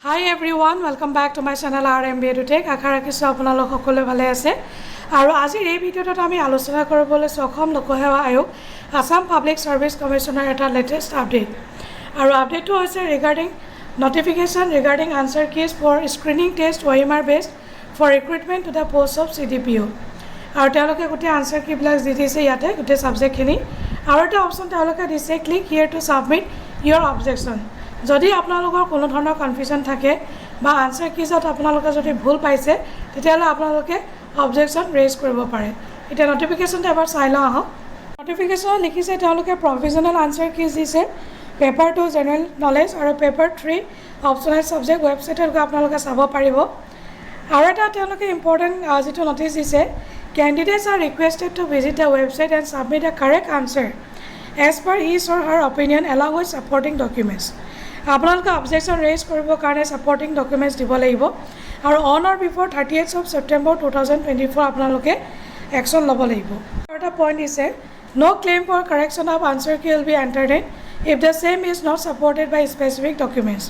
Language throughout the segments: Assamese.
Hi everyone, welcome back to my channel RMBA to Tech. আশা ৰাখিছোঁ আপোনালোক সকলোৱে ভালে আছে আৰু আজিৰ এই ভিডিঅ'টোত আমি আলোচনা কৰিবলৈ অসম লোকসেৱা আয়োগ আসাম পাব্লিক সাৰ্ভিস কমিশনৰ এটা লেটেষ্ট আপডেট আৰু আপডেটটো হৈছে regarding notification regarding answer keys for screening test OMR based for recruitment to the post of CDPO আৰু তেওঁলোকে গোটেই answer key বিলাক দি দিছে ইয়াতে গোটেই সাবজেক্টখিনি আৰু এটা অপচন তেওঁলোকে দিছে click here to submit your objection যদি আপোনালোকৰ কোনো ধৰণৰ কনফিউজন থাকে বা আনসাৰ কিজত আপোনালোকে যদি ভুল পাইছে তেতিয়াহলে আপোনালোকে অবজেকশন ৰেজ কৰিব পাৰে এটা নোটিফিকেশনটো এবাৰ চাই লওঁ আহক নোটিফিকেশন লিখিছে তেওঁলোকে প্ৰভিজনাল আনসাৰ কিজ দিছে পেপাৰ 2 জেনাৰেল নলেজ আৰু পেপাৰ 3 অপচনেল সাবজেক্ট ওয়েবসাইটত গৈ আপোনালোকে চাব পাৰিব আৰু এটা তেওঁলোকে ইম্পৰ্টেন্ট যেটো নোটিছ দিছে candidates are requested to visit the website and submit a correct answer as per his or her opinion along with supporting documents আপোনালোকে অবজেকশন ৰেজ কৰিব কাৰণে সাপোৰ্টিং ডকুমেন্টস দিব লাগিব আৰু on or before 30th of September 2024 আপোনালোকে একচন ল'ব লাগিব এটা পইণ্ট আছে no claim for correction of answer key will be entertained if the same is not supported by specific documents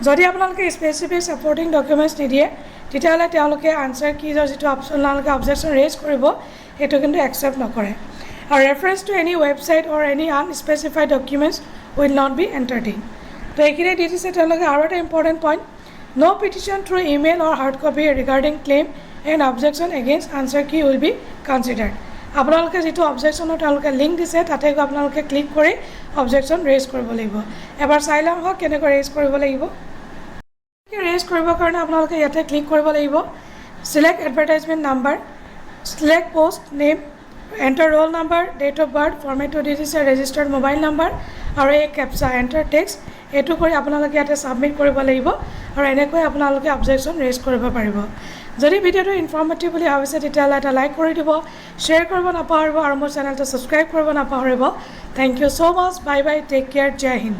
যদি আপোনালোকে স্পেসিফিক সাপোৰ্টিং ডকুমেন্টস নিদিয়ে তেতিয়াহলে তেওঁলোকে আনসাৰ কিজৰ যেটো আপোনালোকে অবজেকশন ৰেজ কৰিব এটো কিন্তু একচেপ্ট নকৰে আৰু reference to any website or any unspecified documents will not be entertained তো এইখিনি দি দিছে তেওঁলোকে আৰু এটা important point no petition through email or hard copy regarding claim and objection against answer key will be considered আপোনালোকে যেটো অবজেকশনৰ তেওঁলোকে লিংক দিছে তাতে আপোনালোকে ক্লিক কৰি অবজেকশন ৰেজ কৰিব লাগিব এবাৰ চাই লওঁ হক কেনেকৈ ৰেজ কৰিব লাগিব ৰেজ কৰিবৰ কাৰণে আপোনালোকে ইয়াতে ক্লিক কৰিব লাগিব select advertisement number select post name enter roll number date of birth format to this is a registered mobile number আৰু এই captcha enter text এটো কৰি আপোনালোকে ইয়াতে সাবমিট কৰিব লাগিব আৰু এনেকৈ আপোনালোকে অবজেকশন ৰেজ কৰিব পাৰিব যদি ভিডিওটো ইনফৰমেটিভ বুলি ভাবিছে তেতিয়াহলে এটা লাইক কৰি দিব শেয়াৰ কৰিব নাপাহৰিব আৰু মোৰ চেনেলটো সাবস্ক্ৰাইব কৰিব নাপাহৰিব thank you so much bye bye take care জয় হিন্দ